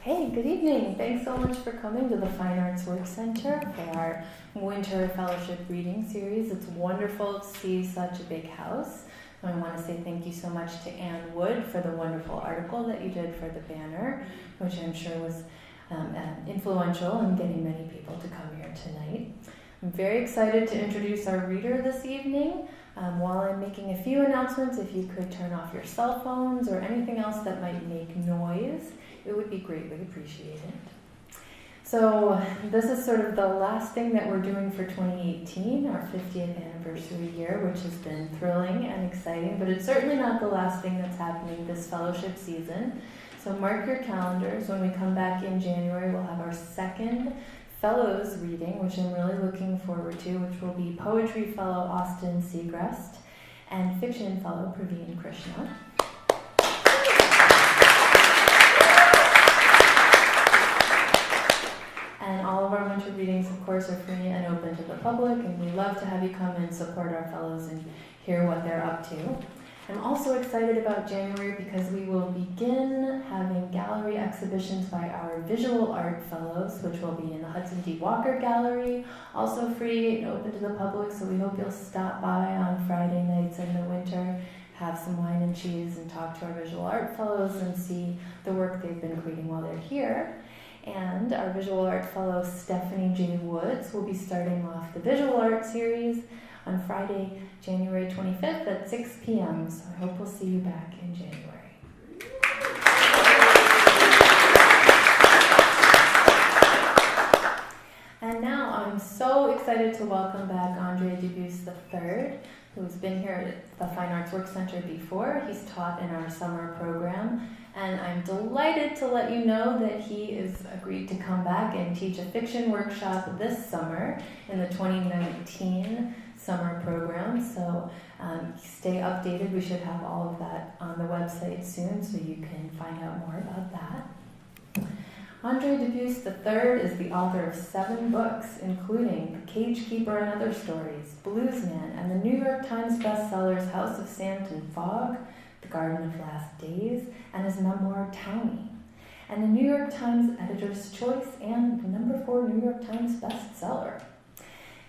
Hey, good evening. Thanks so much for coming to the Fine Arts Work Center for our Winter Fellowship Reading Series. It's wonderful to see such a big house. I want to say thank you so much to Ann Wood for the wonderful article that you did for the banner, which I'm sure was influential in getting many people to come here tonight. I'm very excited to introduce our reader this evening. While I'm making a few announcements, if you could turn off your cell phones or anything else that might make noise, it would be greatly appreciated. So this is sort of the last thing that we're doing for 2018, our 50th anniversary year, which has been thrilling and exciting, but it's certainly not the last thing that's happening this fellowship season. So mark your calendars. When we come back in January, we'll have our second Fellows reading, which I'm really looking forward to, which will be Poetry Fellow Austin Segrest and Fiction Fellow Praveen Krishna. And all of our winter readings, of course, are free and open to the public, and we love to have you come and support our fellows and hear what they're up to. I'm also excited about January because we will begin having gallery exhibitions by our visual art fellows, which will be in the Hudson D. Walker Gallery, also free and open to the public, so we hope you'll stop by on Friday nights in the winter, have some wine and cheese, and talk to our visual art fellows and see the work they've been creating while they're here. And our visual art fellow, Stephanie J. Woods, will be starting off the visual art series on Friday, January 25th at 6 p.m. So I hope we'll see you back in January. And now I'm so excited to welcome back Andre Dubus III, who's been here at the Fine Arts Work Center before. He's taught in our summer program. And I'm delighted to let you know that he has agreed to come back and teach a fiction workshop this summer in the 2019 summer program. So stay updated. We should have all of that on the website soon so you can find out more about that. Andre Dubus III is the author of 7 books, including The Cage Keeper and Other Stories, Bluesman, and the New York Times bestsellers House of Sand and Fog, The Garden of Last Days, and his memoir, Townie, and the New York Times Editor's Choice and the number 4 New York Times bestseller.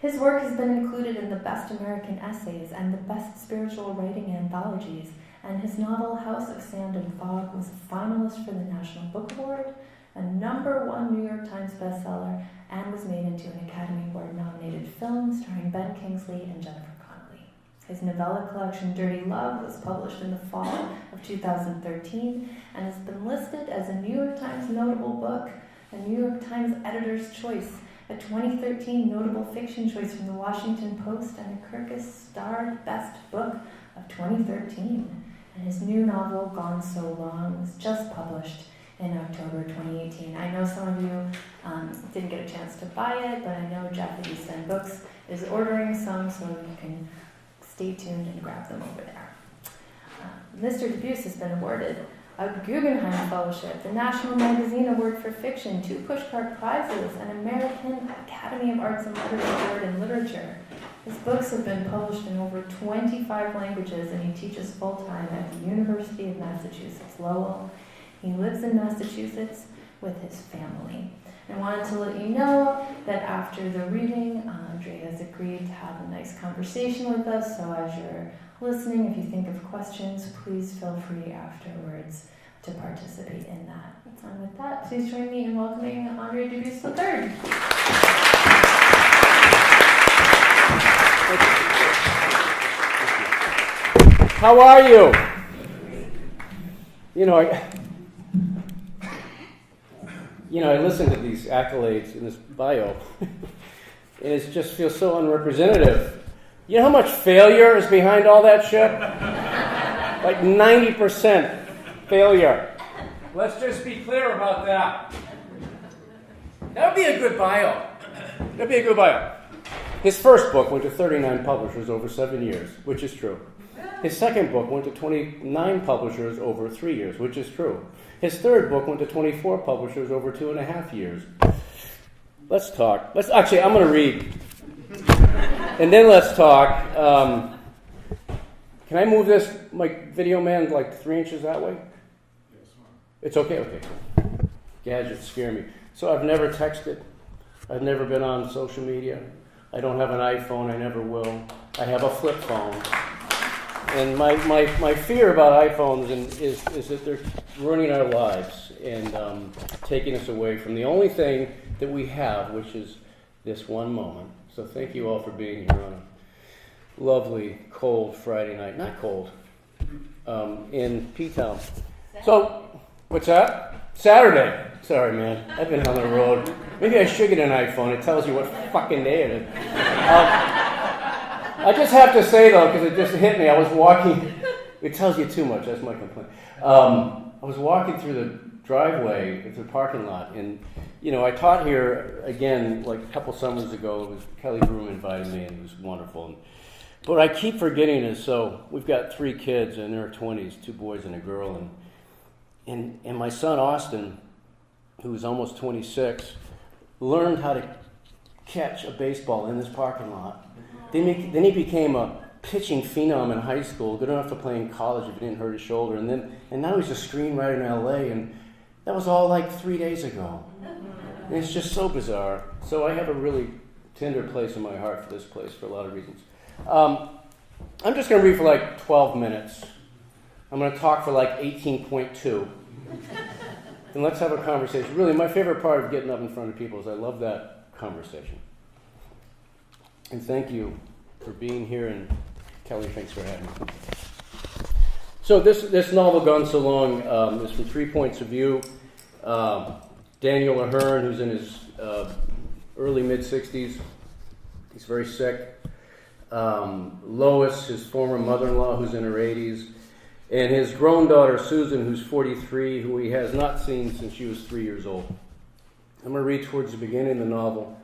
His work has been included in the Best American Essays and the Best Spiritual Writing Anthologies, and his novel House of Sand and Fog was a finalist for the National Book Award, a number 1 New York Times bestseller, and was made into an Academy Award-nominated film starring Ben Kingsley and Jennifer Connelly. His novella collection, Dirty Love, was published in the fall of 2013 and has been listed as a New York Times Notable Book, a New York Times Editor's Choice, a 2013 Notable Fiction Choice from the Washington Post, and a Kirkus Starred Best Book of 2013. And his new novel, Gone So Long, was just published in October 2018. I know some of you didn't get a chance to buy it, but I know Jeff at East End Books is ordering some, so you can stay tuned and grab them over there. Mr. Dubus has been awarded a Guggenheim Fellowship, the National Magazine Award for Fiction, 2 Pushcart Prizes, an American Academy of Arts and Letters Award in Literature. His books have been published in over 25 languages, and he teaches full-time at the University of Massachusetts Lowell. He lives in Massachusetts with his family. I wanted to let you know that after the reading, Andre has agreed to have a nice conversation with us, so as you're listening, if you think of questions, please feel free afterwards to participate in that. And with that, please join me in welcoming Andre Dubus III. How are you? I listen to these accolades in this bio, and it just feels so unrepresentative. You know how much failure is behind all that shit? Like 90% failure. Let's just be clear about that. That would be a good bio. That'd be a good bio. His first book went to 39 publishers over 7 years, which is true. His second book went to 29 publishers over 3 years, which is true. His third book went to 24 publishers over 2.5 years. Let's talk. I'm going to read. And then let's talk. Can I move this, my video man, like 3 inches that way? Yes, sir. It's okay? Okay. gadgets scare me. So I've never texted. I've never been on social media. I don't have an iPhone. I never will. I have a flip phone. And my fear about iPhones is that they're ruining our lives and taking us away from the only thing that we have, which is this one moment. So thank you all for being here on a lovely, cold Friday night. Not cold. In P-Town. So, what's that? Saturday. Sorry, man. I've been on the road. Maybe I should get an iPhone. It tells you what fucking day it is. I just have to say, though, because it just hit me. I was walking. It tells you too much. That's my complaint. I was walking through the driveway, through the parking lot, and, you know, I taught here, again, like a couple summers ago. It was Kelly Broom invited me, and it was wonderful. But what I keep forgetting is, so we've got 3 kids in their 20s, 2 boys and a girl, and my son Austin, who's almost 26, learned how to catch a baseball in this parking lot. Then he became a pitching phenom in high school, good enough to play in college if he didn't hurt his shoulder, and now he's a screenwriter in LA, and that was all like 3 days ago. And it's just so bizarre. So I have a really tender place in my heart for this place for a lot of reasons. I'm just going to read for like 12 minutes. I'm going to talk for like 18.2. And let's have a conversation. Really, my favorite part of getting up in front of people is I love that conversation. And thank you for being here, and Kelly, thanks for having me. So this novel, Gone So Long, is from 3 points of view. Daniel Ahern, who's in his early mid-60s, he's very sick. Lois, his former mother-in-law, who's in her 80s, and his grown daughter, Susan, who's 43, who he has not seen since she was 3 years old. I'm going to read towards the beginning of the novel.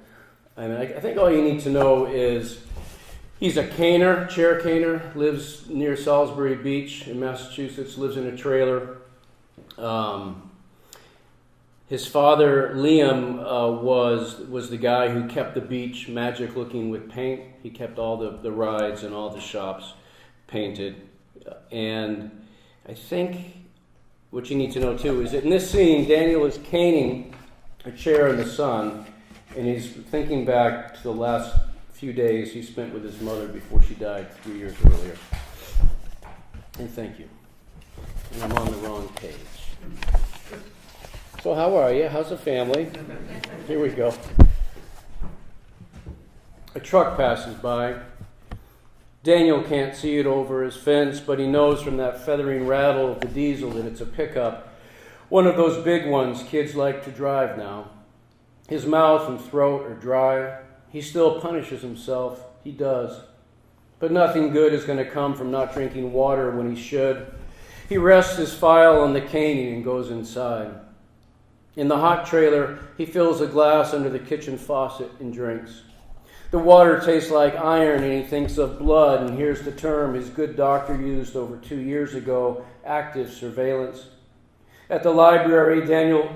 I mean, I think all you need to know is he's a caner, chair caner, lives near Salisbury Beach in Massachusetts, lives in a trailer. His father, Liam, was the guy who kept the beach magic-looking with paint. He kept all the rides and all the shops painted. And I think what you need to know, too, is that in this scene, Daniel is caning a chair in the sun, and he's thinking back to the last few days he spent with his mother before she died 3 years earlier. And thank you. And I'm on the wrong page. So how are you? How's the family? Here we go. A truck passes by. Daniel can't see it over his fence, but he knows from that feathering rattle of the diesel that it's a pickup. One of those big ones kids like to drive now. His mouth and throat are dry. He still punishes himself. He does. But nothing good is going to come from not drinking water when he should. He rests his file on the caning and goes inside. In the hot trailer, he fills a glass under the kitchen faucet and drinks. The water tastes like iron, and he thinks of blood, and here's the term his good doctor used over 2 years ago, active surveillance. At the library, Daniel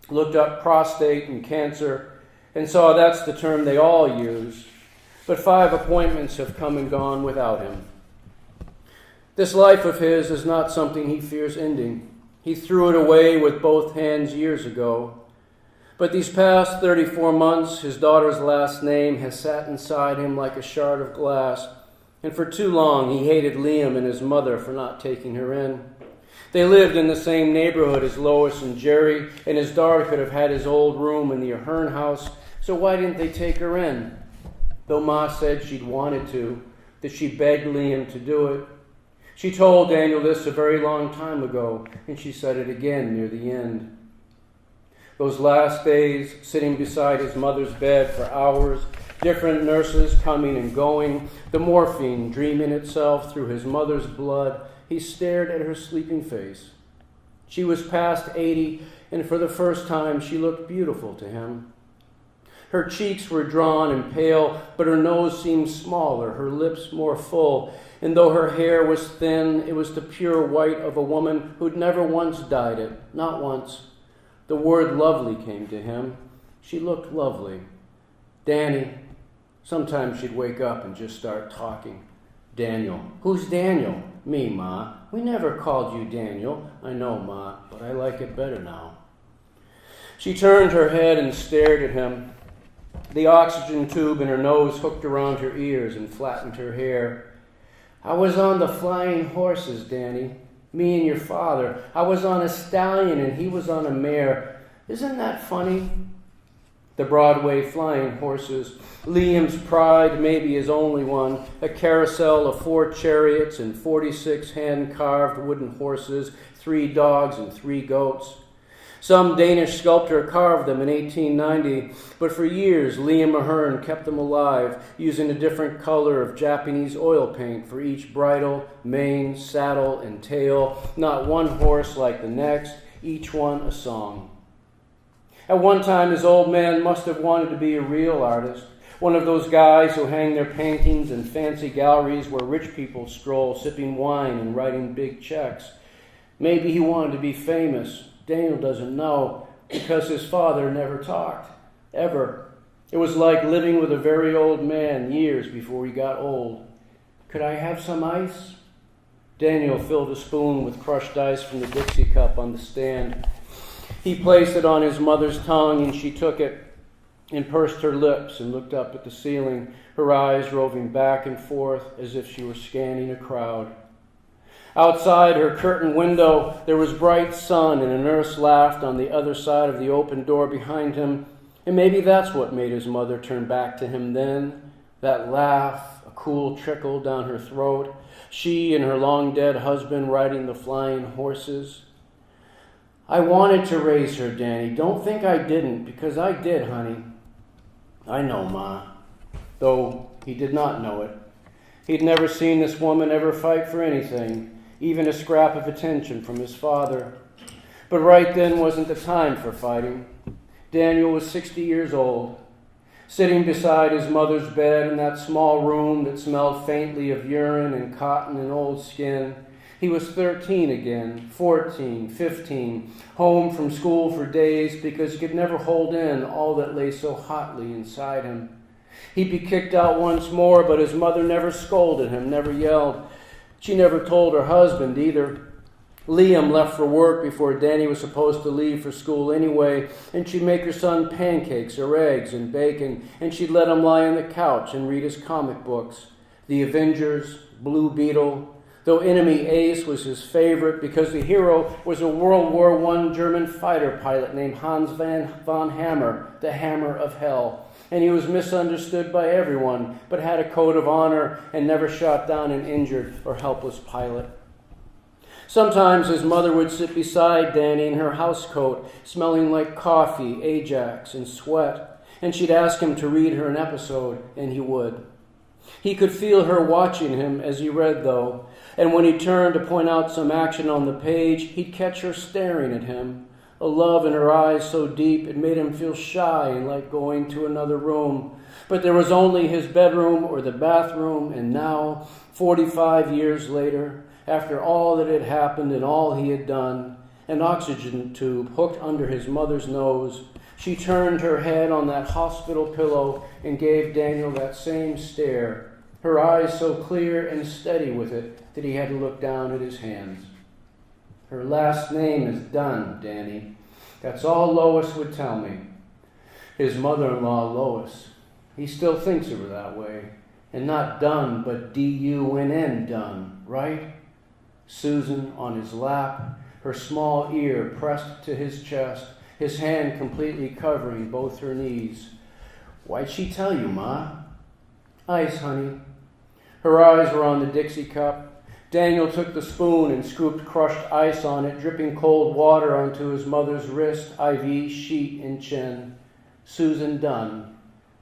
looked up prostate and cancer and saw that's the term they all use. But 5 appointments have come and gone without him. This life of his is not something he fears ending. He threw it away with both hands years ago. But these past 34 months, his daughter's last name has sat inside him like a shard of glass. And for too long, he hated Liam and his mother for not taking her in. They lived in the same neighborhood as Lois and Jerry, and his daughter could have had his old room in the Ahern house, so why didn't they take her in? Though Ma said she'd wanted to, that she begged Liam to do it. She told Daniel this a very long time ago, and she said it again near the end. Those last days, sitting beside his mother's bed for hours, different nurses coming and going, the morphine dreaming itself through his mother's blood, he stared at her sleeping face. She was past 80, and for the first time she looked beautiful to him. Her cheeks were drawn and pale, but her nose seemed smaller, her lips more full, and though her hair was thin, it was the pure white of a woman who'd never once dyed it, not once. The word lovely came to him. She looked lovely. Danny. Sometimes she'd wake up and just start talking. Daniel. Who's Daniel? Me, Ma. We never called you Daniel. I know, Ma, but I like it better now. She turned her head and stared at him. The oxygen tube in her nose hooked around her ears and flattened her hair. I was on the flying horses, Danny. Me and your father. I was on a stallion and he was on a mare. Isn't that funny? The Broadway flying horses. Liam's pride, maybe his only one. A carousel of 4 chariots and 46 hand-carved wooden horses, 3 dogs and 3 goats. Some Danish sculptor carved them in 1890, but for years Liam Ahern kept them alive, using a different color of Japanese oil paint for each bridle, mane, saddle, and tail. Not one horse like the next, each one a song. At one time, his old man must have wanted to be a real artist, one of those guys who hang their paintings in fancy galleries where rich people stroll, sipping wine and writing big checks. Maybe he wanted to be famous. Daniel doesn't know, because his father never talked, ever. It was like living with a very old man years before he got old. Could I have some ice? Daniel filled a spoon with crushed ice from the Dixie cup on the stand. He placed it on his mother's tongue, and she took it and pursed her lips and looked up at the ceiling, her eyes roving back and forth as if she were scanning a crowd. Outside her curtained window, there was bright sun, and a nurse laughed on the other side of the open door behind him, and maybe that's what made his mother turn back to him then, that laugh, a cool trickle down her throat, she and her long-dead husband riding the flying horses. I wanted to raise her, Danny. Don't think I didn't, because I did, honey. I know, Ma. Though he did not know it. He'd never seen this woman ever fight for anything, even a scrap of attention from his father. But right then wasn't the time for fighting. Daniel was 60 years old, sitting beside his mother's bed in that small room that smelled faintly of urine and cotton and old skin. He was 13 again, 14, 15, home from school for days because he could never hold in all that lay so hotly inside him. He'd be kicked out once more, but his mother never scolded him, never yelled. She never told her husband either. Liam left for work before Danny was supposed to leave for school anyway, and she'd make her son pancakes or eggs and bacon, and she'd let him lie on the couch and read his comic books. The Avengers, Blue Beetle, though Enemy Ace was his favorite because the hero was a World War I German fighter pilot named Hans von Hammer, the Hammer of Hell. And he was misunderstood by everyone, but had a code of honor and never shot down an injured or helpless pilot. Sometimes his mother would sit beside Danny in her housecoat, smelling like coffee, Ajax, and sweat, and she'd ask him to read her an episode, and he would. He could feel her watching him as he read, though, and when he turned to point out some action on the page, he'd catch her staring at him, a love in her eyes so deep it made him feel shy and like going to another room. But there was only his bedroom or the bathroom, and now, 45 years later, after all that had happened and all he had done, an oxygen tube hooked under his mother's nose, she turned her head on that hospital pillow and gave Daniel that same stare, her eyes so clear and steady with it that he had to look down at his hands. Her last name is Dunn, Danny. That's all Lois would tell me. His mother-in-law, Lois. He still thinks of her that way. And not Dunn, but D-U-N-N, Dunn, right? Susan on his lap, her small ear pressed to his chest, his hand completely covering both her knees. Why'd she tell you, Ma? Ice, honey. Her eyes were on the Dixie cup. Daniel took the spoon and scooped crushed ice on it, dripping cold water onto his mother's wrist, IV, sheet, and chin. Susan Dunn.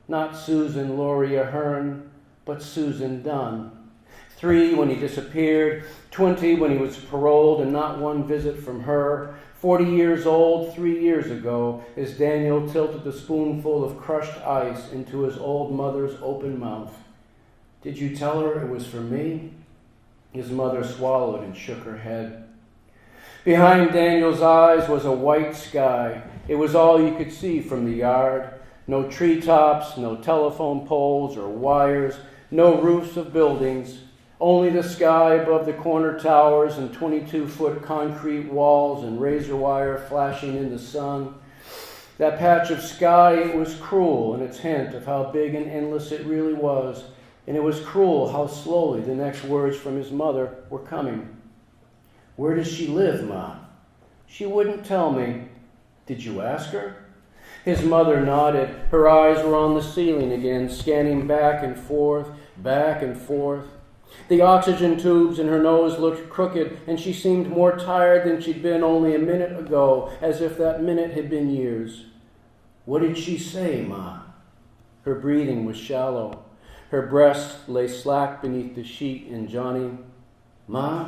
Not Susan Laurie Ahern, but Susan Dunn. 3 when he disappeared, 20 when he was paroled, and not one visit from her. 40 years old, 3 years ago, as Daniel tilted the spoonful of crushed ice into his old mother's open mouth. Did you tell her it was for me? His mother swallowed and shook her head. Behind Daniel's eyes was a white sky. It was all you could see from the yard. No treetops, no telephone poles or wires, no roofs of buildings, only the sky above the corner towers and 22-foot concrete walls and razor wire flashing in the sun. That patch of sky, it was cruel in its hint of how big and endless it really was, and it was cruel how slowly the next words from his mother were coming. "Where does she live, Ma?" "She wouldn't tell me." "Did you ask her?" His mother nodded. Her eyes were on the ceiling again, scanning back and forth, back and forth. The oxygen tubes in her nose looked crooked, and she seemed more tired than she'd been only a minute ago, as if that minute had been years. "What did she say, Ma?" Her breathing was shallow. Her breast lay slack beneath the sheet, and Johnny, "Ma?"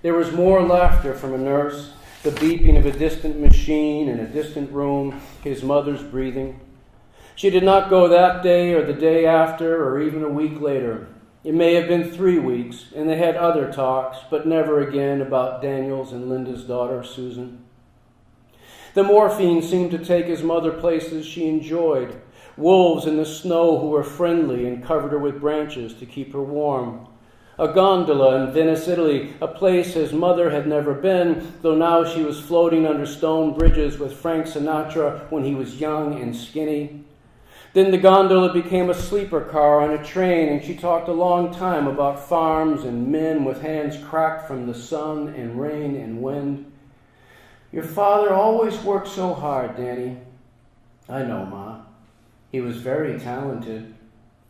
There was more laughter from a nurse, the beeping of a distant machine in a distant room, his mother's breathing. She did not go that day or the day after or even a week later. It may have been 3 weeks, and they had other talks, but never again about Daniel's and Linda's daughter, Susan. The morphine seemed to take his mother places she enjoyed. Wolves in the snow who were friendly and covered her with branches to keep her warm. A gondola in Venice, Italy, a place his mother had never been, though now she was floating under stone bridges with Frank Sinatra when he was young and skinny. Then the gondola became a sleeper car on a train, and she talked a long time about farms and men with hands cracked from the sun and rain and wind. "Your father always worked so hard, Danny." "I know, Ma. He was very talented."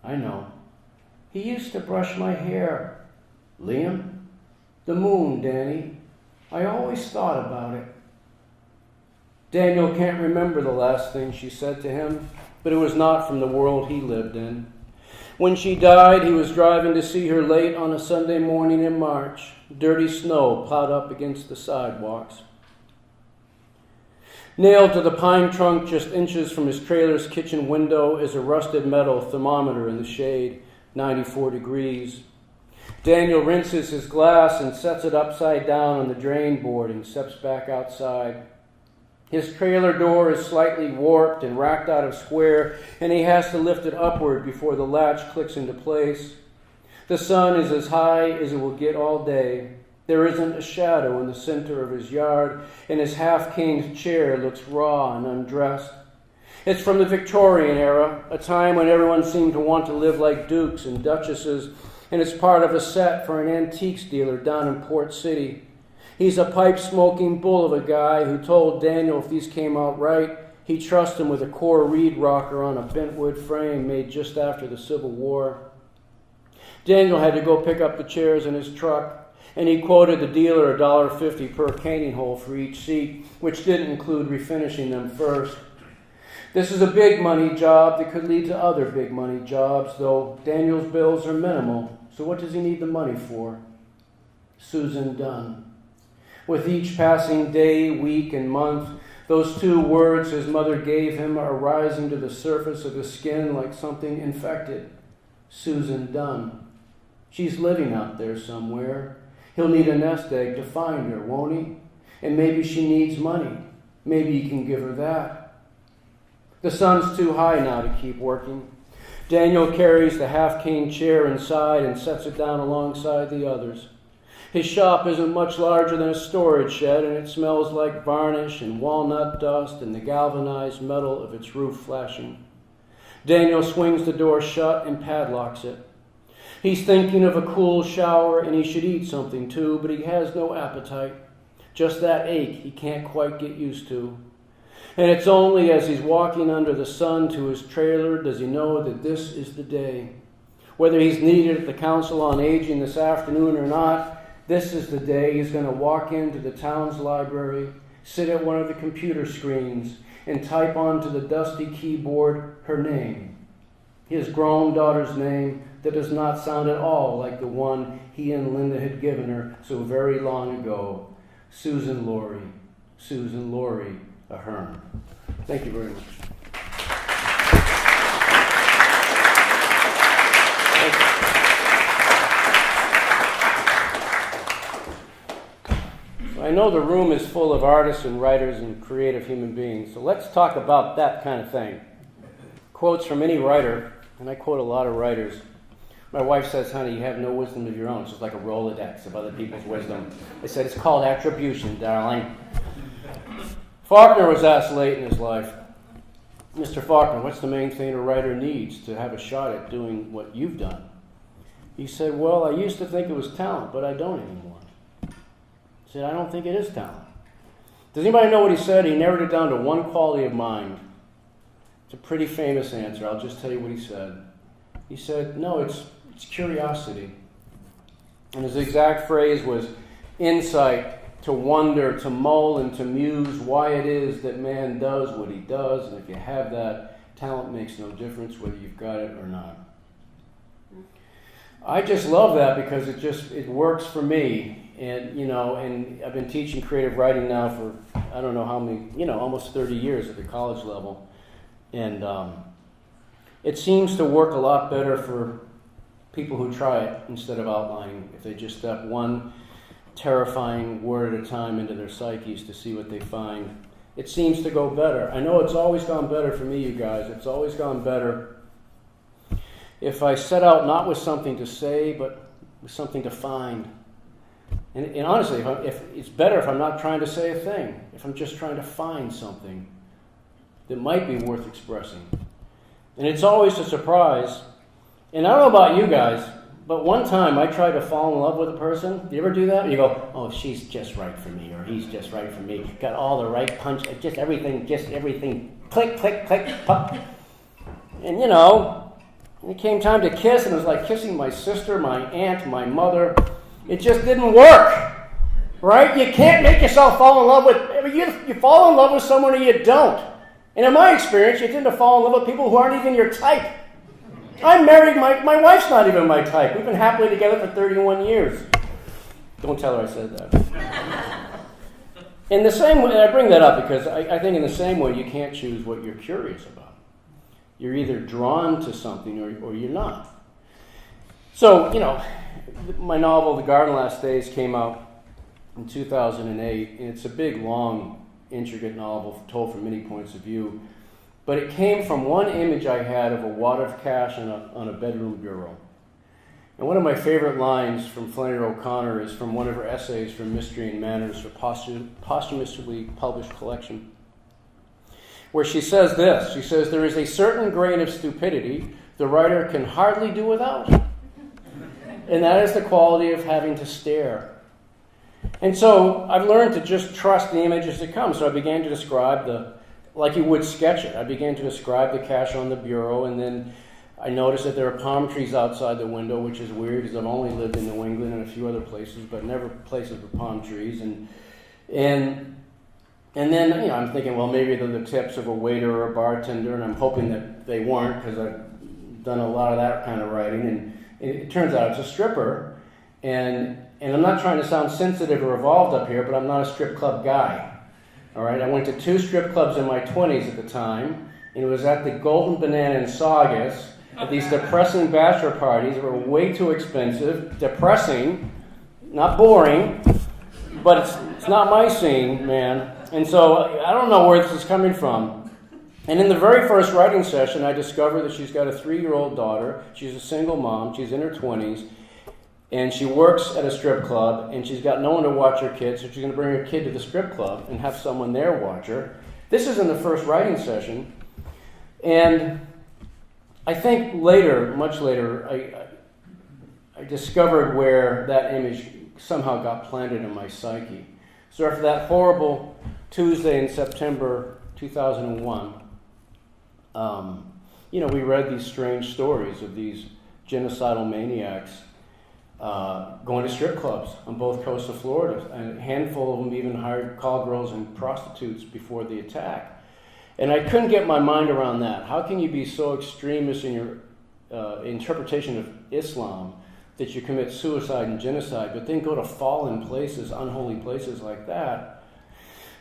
"I know. He used to brush my hair." "Liam?" "The moon, Danny. I always thought about it." Daniel can't remember the last thing she said to him, but it was not from the world he lived in. When she died, he was driving to see her late on a Sunday morning in March. Dirty snow plowed up against the sidewalks. Nailed to the pine trunk just inches from his trailer's kitchen window is a rusted metal thermometer in the shade, 94 degrees. Daniel rinses his glass and sets it upside down on the drain board and steps back outside. His trailer door is slightly warped and racked out of square, and he has to lift it upward before the latch clicks into place. The sun is as high as it will get all day. There isn't a shadow in the center of his yard, and his half-kinged chair looks raw and undressed. It's from the Victorian era, a time when everyone seemed to want to live like dukes and duchesses, and it's part of a set for an antiques dealer down in Port City. He's a pipe-smoking bull of a guy who told Daniel if these came out right, he'd trust him with a Core Reed rocker on a bentwood frame made just after the Civil War. Daniel had to go pick up the chairs in his truck, and he quoted the dealer $1.50 per caning hole for each seat, which didn't include refinishing them first. This is a big money job that could lead to other big money jobs, though Daniel's bills are minimal, so what does he need the money for? Susan Dunn. With each passing day, week, and month, those 2 words his mother gave him are rising to the surface of his skin like something infected. Susan Dunn. She's living out there somewhere. He'll need a nest egg to find her, won't he? And maybe she needs money. Maybe he can give her that. The sun's too high now to keep working. Daniel carries the half-cane chair inside and sets it down alongside the others. His shop isn't much larger than a storage shed, and it smells like varnish and walnut dust and the galvanized metal of its roof flashing. Daniel swings the door shut and padlocks it. He's thinking of a cool shower, and he should eat something too, but he has no appetite. Just that ache he can't quite get used to. And it's only as he's walking under the sun to his trailer does he know that this is the day. Whether he's needed at the Council on Aging this afternoon or not, this is the day he's going to walk into the town's library, sit at one of the computer screens, and type onto the dusty keyboard her name. His grown daughter's name that does not sound at all like the one he and Linda had given her so very long ago. Susan Laurie. Susan Laurie Ahern. Thank you very much. I know the room is full of artists and writers and creative human beings, so let's talk about that kind of thing. Quotes from any writer, and I quote a lot of writers. My wife says, honey, you have no wisdom of your own. It's just like a Rolodex of other people's wisdom. I said, it's called attribution, darling. Faulkner was asked late in his life, Mr. Faulkner, what's the main thing a writer needs to have a shot at doing what you've done? He said, well, I used to think it was talent, but I don't anymore. He said, I don't think it is talent. Does anybody know what he said? He narrowed it down to one quality of mind. It's a pretty famous answer. I'll just tell you what he said. He said, no, it's curiosity. And his exact phrase was insight, to wonder, to mull, and to muse why it is that man does what he does. And if you have that, talent makes no difference whether you've got it or not. I just love that because it works for me. And, and I've been teaching creative writing now for, I don't know how many, almost 30 years at the college level. And it seems to work a lot better for people who try it instead of outlining. If they just step one terrifying word at a time into their psyches to see what they find, it seems to go better. I know it's always gone better for me, you guys. It's always gone better if I set out not with something to say, but with something to find. And honestly, if it's better if I'm not trying to say a thing, if I'm just trying to find something that might be worth expressing. And it's always a surprise. And I don't know about you guys, but one time I tried to fall in love with a person. Do you ever do that? You go, oh, she's just right for me, or he's just right for me. Got all the right punch, just everything, click, click, click, pop. And it came time to kiss, and it was like kissing my sister, my aunt, my mother. It just didn't work, right? You can't make yourself fall in love with, you fall in love with someone or you don't. And in my experience, you tend to fall in love with people who aren't even your type. I'm married, my wife's not even my type. We've been happily together for 31 years. Don't tell her I said that. In the same way, and I bring that up because I think in the same way you can't choose what you're curious about. You're either drawn to something or you're not. So, my novel, The Garden Last Days, came out in 2008, and it's a big, long, intricate novel told from many points of view. But it came from one image I had of a wad of cash on a bedroom bureau. And one of my favorite lines from Flannery O'Connor is from one of her essays from Mystery and Manners, her posthumously published collection, where she says this. She says, there is a certain grain of stupidity the writer can hardly do without. And that is the quality of having to stare. And so I've learned to just trust the images that come. So I began to describe like you would sketch it. I began to describe the cash on the bureau, and then I noticed that there are palm trees outside the window, which is weird because I've only lived in New England and a few other places, but never places with palm trees. And then, I'm thinking, well, maybe they're the tips of a waiter or a bartender, and I'm hoping that they weren't because I've done a lot of that kind of writing. And it turns out it's a stripper, and I'm not trying to sound sensitive or evolved up here, but I'm not a strip club guy. All right, I went to 2 strip clubs in my 20s at the time, and it was at the Golden Banana in Saugus, at these depressing bachelor parties that were way too expensive, depressing, not boring, but it's not my scene, man. And so I don't know where this is coming from. And in the very first writing session, I discovered that she's got a 3-year-old daughter. She's a single mom. She's in her 20s. And she works at a strip club, and she's got no one to watch her kid, so she's going to bring her kid to the strip club and have someone there watch her. This is in the first writing session. And I think later, much later, I discovered where that image somehow got planted in my psyche. So after that horrible Tuesday in September 2001, we read these strange stories of these genocidal maniacs going to strip clubs on both coasts of Florida. And a handful of them even hired call girls and prostitutes before the attack. And I couldn't get my mind around that. How can you be so extremist in your interpretation of Islam that you commit suicide and genocide, but then go to fallen places, unholy places like that?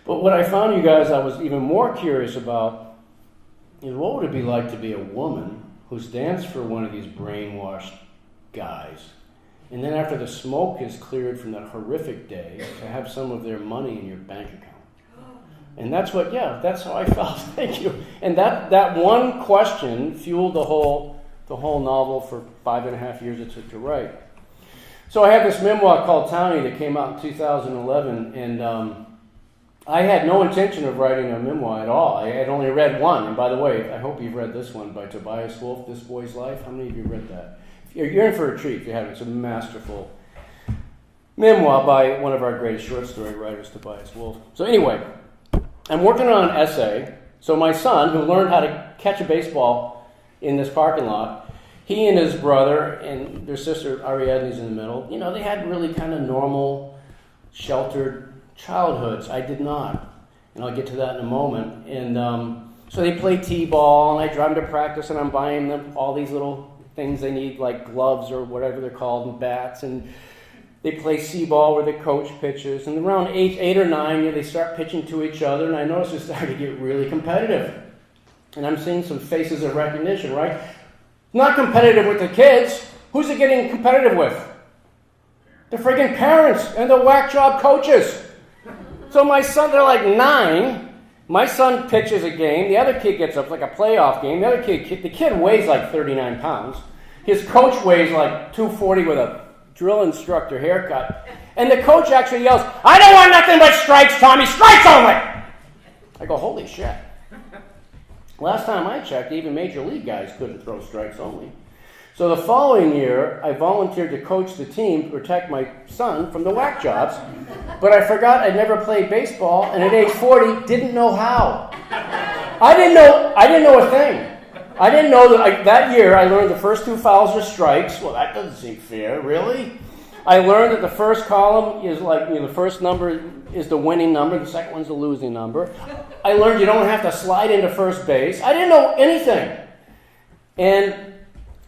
But what I found, you guys, I was even more curious about is what would it be like to be a woman who's danced for one of these brainwashed guys, and then after the smoke is cleared from that horrific day, to have some of their money in your bank account. And that's how I felt. Thank you. And that one question fueled the whole novel for 5.5 years it took to write. So I have this memoir called Townie that came out in 2011, and I had no intention of writing a memoir at all. I had only read one. And by the way, I hope you've read this one by Tobias Wolff, This Boy's Life. How many of you read that? You're in for a treat if you haven't. It's a masterful memoir by one of our greatest short story writers, Tobias Wolff. So anyway, I'm working on an essay. So my son, who learned how to catch a baseball in this parking lot, he and his brother and their sister Ariadne's in the middle, they had really kind of normal, sheltered childhoods. I did not. And I'll get to that in a moment. And so they play t-ball, and I drive them to practice, and I'm buying them all these little things they need, like gloves or whatever they're called, and bats. And they play c-ball where the coach pitches. And around 8 or 9, they start pitching to each other, and I notice they're starting to get really competitive. And I'm seeing some faces of recognition, right? Not competitive with the kids. Who's it getting competitive with? The friggin' parents and the whack job coaches. So my son, they're like 9. My son pitches a game. The other kid gets up, like a playoff game. The kid weighs like 39 pounds. His coach weighs like 240 with a drill instructor haircut. And the coach actually yells, "I don't want nothing but strikes, Tommy. Strikes only!" I go, holy shit. Last time I checked, even major league guys couldn't throw strikes only. So the following year, I volunteered to coach the team to protect my son from the whack jobs, but I forgot I'd never played baseball, and at age 40, didn't know how. I didn't know a thing. I didn't know that that year I learned the first 2 fouls were strikes. Well, that doesn't seem fair, really. I learned that the first column is the first number is the winning number, the second one's the losing number. I learned you don't have to slide into first base. I didn't know anything. And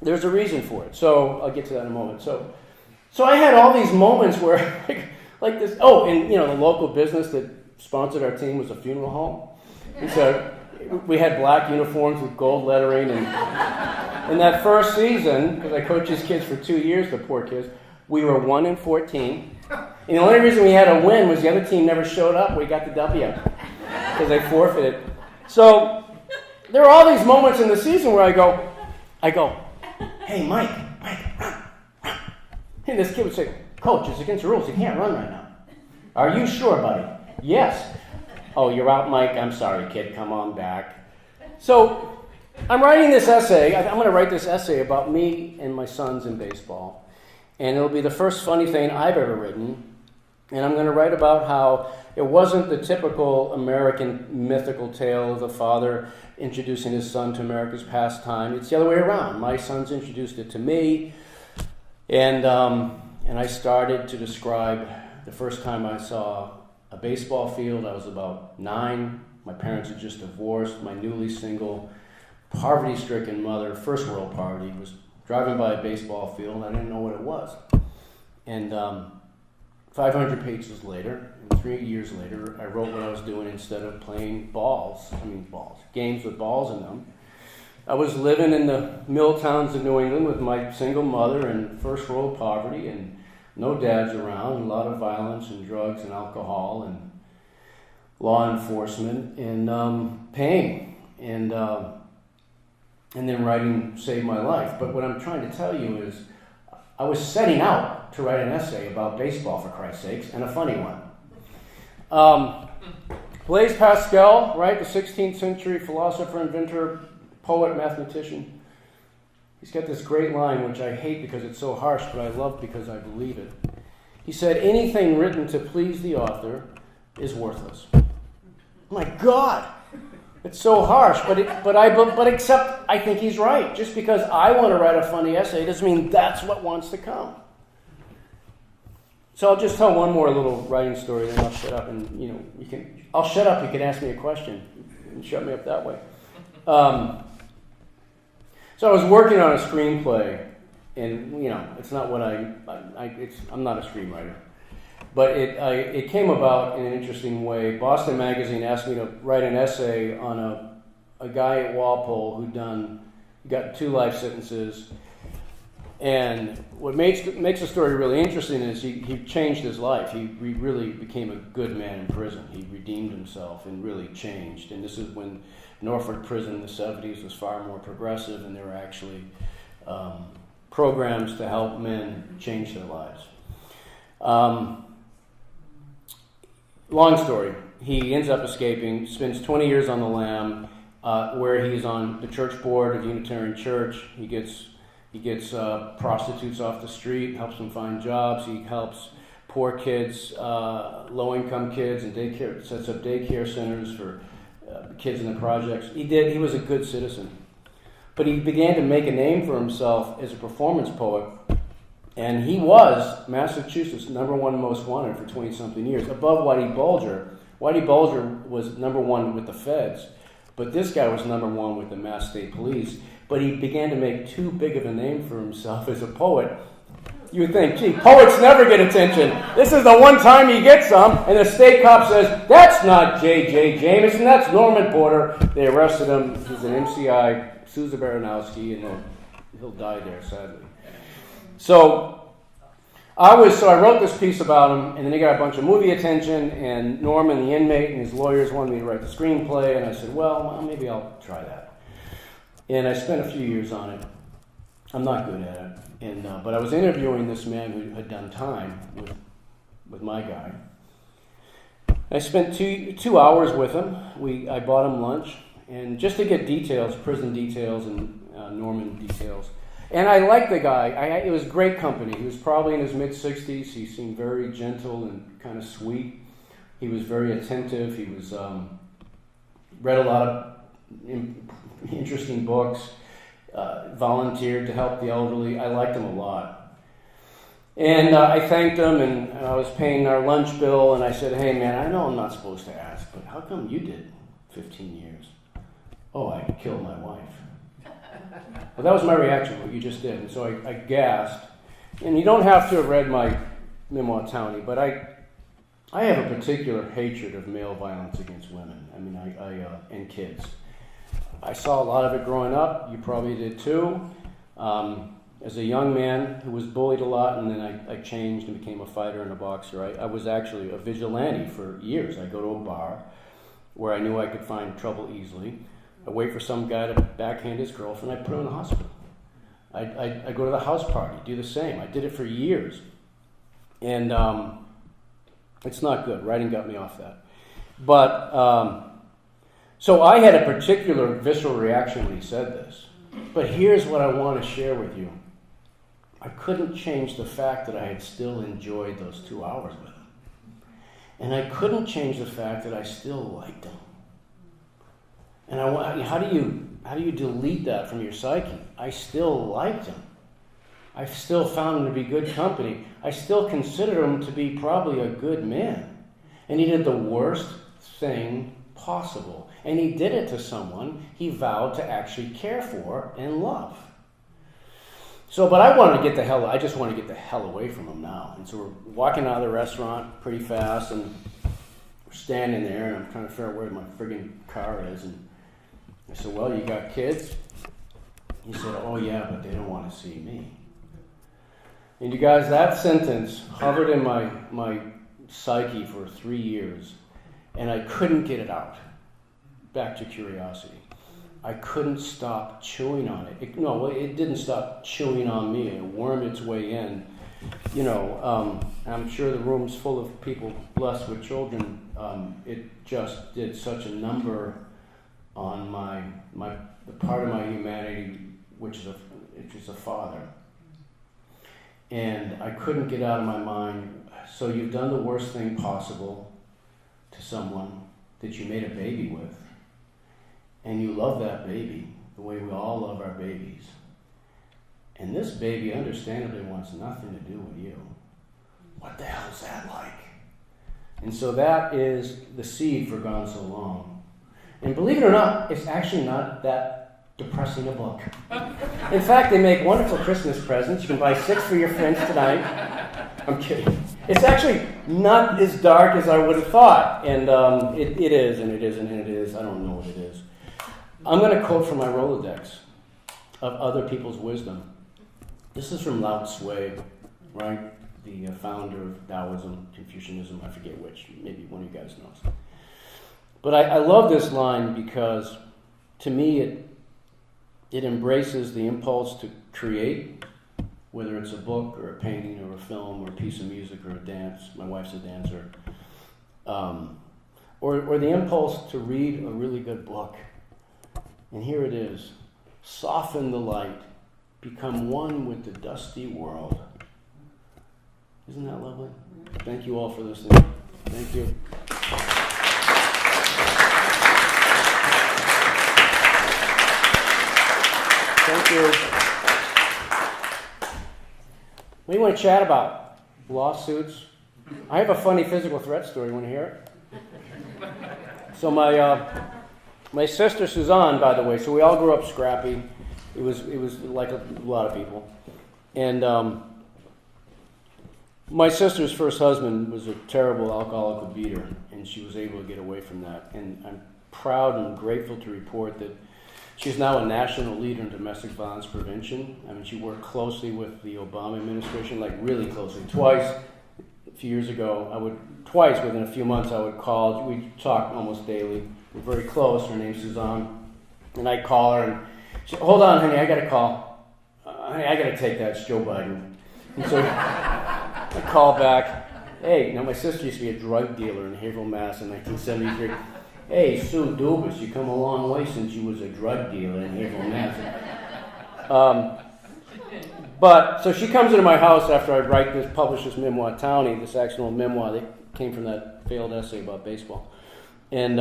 there's a reason for it. So I'll get to that in a moment. So I had all these moments where, like this. Oh, and the local business that sponsored our team was a funeral home. And so we had black uniforms with gold lettering. And in that first season, because I coached these kids for 2 years, the poor kids, we were 1-14. And the only reason we had a win was the other team never showed up. We got the W because they forfeited. So there are all these moments in the season where I go, "Hey, Mike, run. And this kid would say, "Coach, it's against the rules. You can't run right now." "Are you sure, buddy?" "Yes." "Oh, you're out, Mike. I'm sorry, kid. Come on back." So I'm writing this essay. I'm going to write this essay about me and my sons in baseball. And it'll be the first funny thing I've ever written. And I'm going to write about how it wasn't the typical American mythical tale of the father introducing his son to America's pastime. It's the other way around. My sons introduced it to me. And I started to describe the first time I saw a baseball field. I was about 9. My parents had just divorced. My newly single, poverty-stricken mother, first world poverty, was driving by a baseball field, and I didn't know what it was. And 500 pages later, and 3 years later, I wrote what I was doing instead of playing games with balls in them. I was living in the mill towns of New England with my single mother and first world poverty, and no dads around, and a lot of violence and drugs and alcohol and law enforcement and pain. And then writing saved my life. But what I'm trying to tell you is I was setting out to write an essay about baseball, for Christ's sakes, and a funny one. Blaise Pascal, right, the 16th century philosopher, inventor, poet, mathematician. He's got this great line, which I hate because it's so harsh, but I love because I believe it. He said, "Anything written to please the author is worthless." My God! It's so harsh, but except I think he's right. Just because I want to write a funny essay doesn't mean that's what wants to come. So I'll just tell one more little writing story, then I'll shut up, and I'll shut up. You can ask me a question and shut me up that way. So I was working on a screenplay, and it's not what I'm not a screenwriter. But it came about in an interesting way. Boston Magazine asked me to write an essay on a guy at Walpole who got 2 life sentences. And what makes the story really interesting is he changed his life. He really became a good man in prison. He redeemed himself and really changed. And this is when Norfolk Prison in the 70s was far more progressive, and there were actually programs to help men change their lives. Long story. he ends up escaping, spends 20 years on the lam, where he's on the church board of the Unitarian Church. He gets prostitutes off the street, helps them find jobs. He helps poor kids, low-income kids, and sets up daycare centers for kids in the projects. He was a good citizen. But he began to make a name for himself as a performance poet, and he was Massachusetts' #1 most wanted for 20-something years, above Whitey Bulger. Whitey Bulger was #1 with the feds, but this guy was #1 with the Mass State Police. But he began to make too big of a name for himself as a poet. You would think, gee, poets never get attention. This is the one time he gets some, and the state cop says, that's not J.J. Jameson, that's Norman Porter. They arrested him. He's an MCI, Sousa Baranowski, and he'll die there, sadly. So I wrote this piece about him, and then he got a bunch of movie attention, and Norman, the inmate, and his lawyers wanted me to write the screenplay, and I said, well, maybe I'll try that. And I spent a few years on it. I'm not good at it. But I was interviewing this man who had done time with my guy. I spent 2 hours with him. I bought him lunch, and just to get details, prison details and Norman details. And I liked the guy. It was great company. He was probably in his mid-60s. He seemed very gentle and kind of sweet. He was very attentive. He was read a lot of interesting books, volunteered to help the elderly. I liked him a lot. And I thanked him, and I was paying our lunch bill, and I said, hey, man, I know I'm not supposed to ask, but how come you did 15 years? Oh, I killed my wife. Well, that was my reaction, what you just did. And so I gasped. And you don't have to have read my memoir, Townie, but I have a particular hatred of male violence against women. I mean, and kids. I saw a lot of it growing up. You probably did too. As a young man who was bullied a lot, and then I changed and became a fighter and a boxer. I was actually a vigilante for years. I'd go to a bar where I knew I could find trouble easily. I'd wait for some guy to backhand his girlfriend. I'd put her in the hospital. I'd go to the house party, do the same. I did it for years. And it's not good. Writing got me off that. But so I had a particular visceral reaction when he said this. But here's what I want to share with you. I couldn't change the fact that I had still enjoyed those 2 hours with him. And I couldn't change the fact that I still liked him. And how do you delete that from your psyche? I still liked him. I still found him to be good company. I still consider him to be probably a good man. And he did the worst thing possible. And he did it to someone he vowed to actually care for and love. So, but I just want to get the hell away from him now. And so we're walking out of the restaurant pretty fast, and we're standing there, and I'm trying to figure out where my friggin' car is. And I said, well, you got kids? He said, oh yeah, but they don't want to see me. And you guys, that sentence hovered in my psyche for 3 years, and I couldn't get it out. Back to curiosity. I couldn't stop chewing on it. It didn't stop chewing on me. It wormed its way in. I'm sure the room's full of people blessed with children. It just did such a number on the part of my humanity, which is a father. And I couldn't get out of my mind, so you've done the worst thing possible to someone that you made a baby with. And you love that baby the way we all love our babies. And this baby understandably wants nothing to do with you. What the hell is that like? And so that is the seed for Gone So Long. And believe it or not, it's actually not that depressing a book. In fact, they make wonderful Christmas presents. You can buy 6 for your friends tonight. I'm kidding. It's actually not as dark as I would have thought. And it is, and it isn't, and it is. I don't know what it is. I'm going to quote from my Rolodex of other people's wisdom. This is from Lao Tzu, right? The founder of Taoism, Confucianism, I forget which. Maybe one of you guys knows. But I love this line because, to me, it embraces the impulse to create, whether it's a book or a painting or a film or a piece of music or a dance. My wife's a dancer. or the impulse to read a really good book. And here it is. Soften the light. Become one with the dusty world. Isn't that lovely? Thank you all for listening. Thank you. Thank you. What do you want to chat about? Lawsuits? I have a funny physical threat story. Want to hear it? So my sister Suzanne, by the way, so we all grew up scrappy. It was like a lot of people. And my sister's first husband was a terrible alcoholic beater, and she was able to get away from that. And I'm proud and grateful to report that she's now a national leader in domestic violence prevention. I mean, she worked closely with the Obama administration, like really closely. Twice, a few years ago, twice within a few months, I would call. We talk almost daily. We're very close. Her name's Suzanne. And I'd call her, and she'd, hold on, honey, I got to call. Honey, I got to take that. It's Joe Biden. And so I call back. Hey, now my sister used to be a drug dealer in Haverhill, Mass. in 1973. Hey, Sue Dubus, you come a long way since you was a drug dealer in Haverhill, Mass. But, so she comes into my house after I publish this memoir, Townie, this accidental memoir that came from that failed essay about baseball, and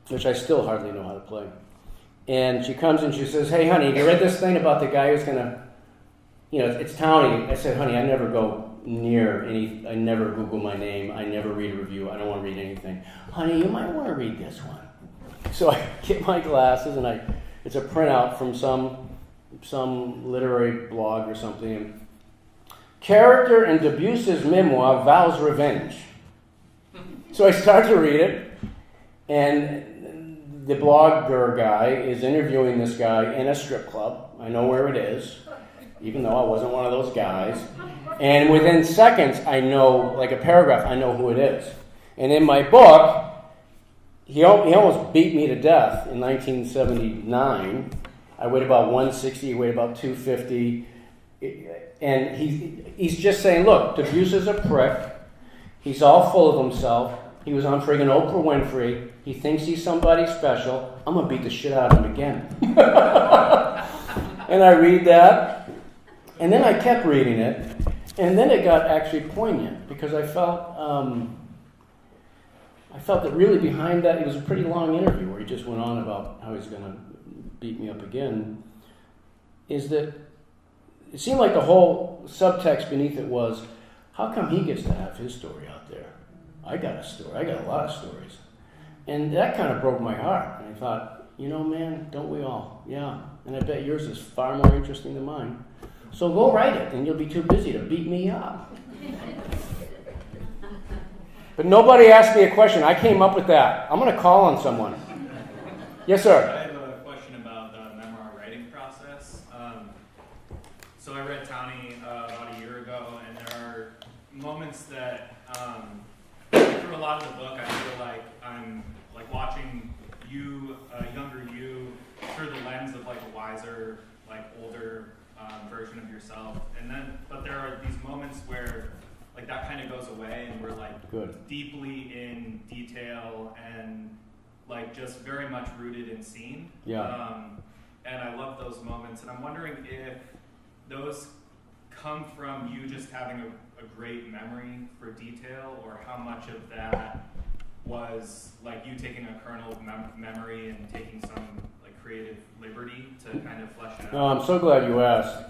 which I still hardly know how to play. And she comes and she says, hey, honey, have you read this thing about the guy who's going to, it's Townie. I said, honey, I never go near I never Google my name. I never read a review. I don't want to read anything. Honey, you might want to read this one. So I get my glasses, and it's a printout from some literary blog or something. Character in Dubus's memoir vows revenge. So I start to read it, and the blogger guy is interviewing this guy in a strip club. I know where it is, even though I wasn't one of those guys. And within seconds, I know, like a paragraph, I know who it is. And in my book, he almost beat me to death in 1979. I weighed about 160, he weighed about 250. And he's just saying, look, Dubus is a prick. He's all full of himself. He was on friggin' Oprah Winfrey. He thinks he's somebody special. I'm going to beat the shit out of him again. And I read that. And then I kept reading it. And then it got actually poignant because I felt that really behind that, it was a pretty long interview where he just went on about how he's going to beat me up again, is that it seemed like the whole subtext beneath it was, how come he gets to have his story out there? I got a story. I got a lot of stories. And that kind of broke my heart. And I thought, man, don't we all? Yeah. And I bet yours is far more interesting than mine. So go write it, and you'll be too busy to beat me up. But nobody asked me a question. I came up with that. I'm going to call on someone. Yes, sir. I have a question about the memoir writing process. So I read Townie about a year ago, and there are moments that, through a lot of the book, I feel like I'm like watching you, younger you, through the lens of like a wiser, like older version of yourself. But there are these moments where like that kind of goes away, and we're like deeply in detail and like just very much rooted in scene. Yeah. And I love those moments, and I'm wondering if those come from you just having a great memory for detail, or how much of that was like you taking a kernel of memory and taking some like creative liberty to kind of flesh it out. No, I'm so glad you asked.